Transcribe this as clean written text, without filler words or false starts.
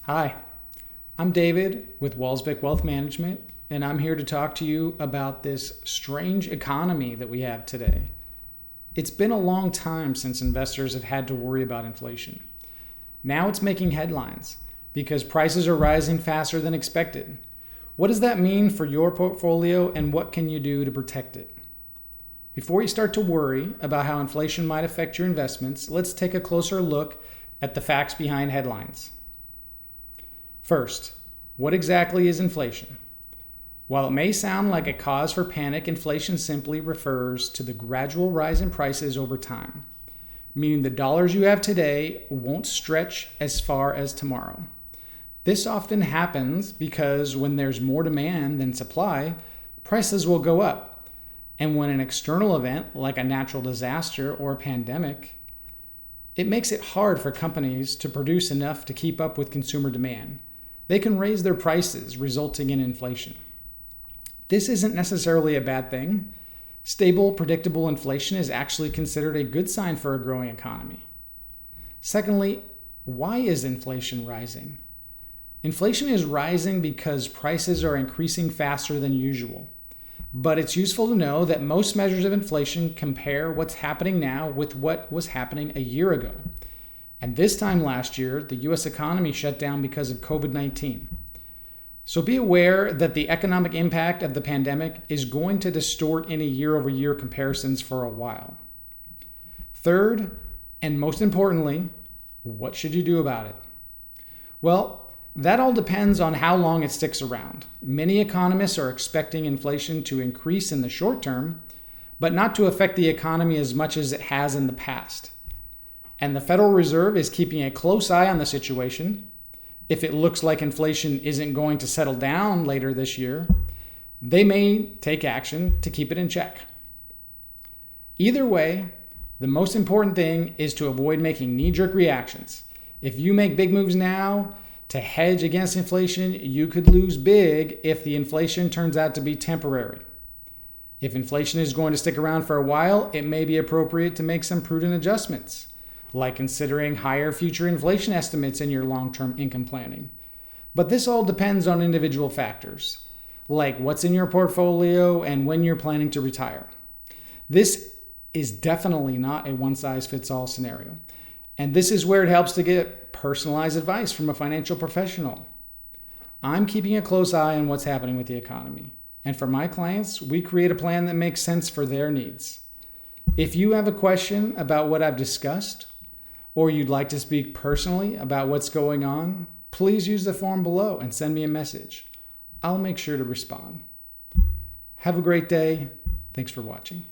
Hi, I'm David with Wellsvik Wealth Management, and I'm here to talk to you about this strange economy that we have today. It's been a long time since investors have had to worry about inflation. Now it's making headlines because prices are rising faster than expected. What does that mean for your portfolio, and what can you do to protect it? Before you start to worry about how inflation might affect your investments, let's take a closer look at the facts behind headlines. First, what exactly is inflation? While it may sound like a cause for panic, inflation simply refers to the gradual rise in prices over time, meaning the dollars you have today won't stretch as far as tomorrow. This often happens because when there's more demand than supply, prices will go up. And when an external event like a natural disaster or a pandemic, it makes it hard for companies to produce enough to keep up with consumer demand. They can raise their prices, resulting in inflation. This isn't necessarily a bad thing. Stable, predictable inflation is actually considered a good sign for a growing economy. Secondly, why is inflation rising? Inflation is rising because prices are increasing faster than usual. But it's useful to know that most measures of inflation compare what's happening now with what was happening a year ago. And this time last year, the U.S. economy shut down because of COVID-19. So be aware that the economic impact of the pandemic is going to distort any year-over-year comparisons for a while. Third, and most importantly, what should you do about it? Well, that all depends on how long it sticks around. Many economists are expecting inflation to increase in the short term, but not to affect the economy as much as it has in the past. And the Federal Reserve is keeping a close eye on the situation. If it looks like inflation isn't going to settle down later this year, they may take action to keep it in check. Either way, the most important thing is to avoid making knee-jerk reactions. If you make big moves now to hedge against inflation, you could lose big if the inflation turns out to be temporary. If inflation is going to stick around for a while, it may be appropriate to make some prudent adjustments, like considering higher future inflation estimates in your long-term income planning. But this all depends on individual factors, like what's in your portfolio and when you're planning to retire. This is definitely not a one-size-fits-all scenario. And this is where it helps to get personalized advice from a financial professional. I'm keeping a close eye on what's happening with the economy. And for my clients, we create a plan that makes sense for their needs. If you have a question about what I've discussed, or you'd like to speak personally about what's going on, please use the form below and send me a message. I'll make sure to respond. Have a great day. Thanks for watching.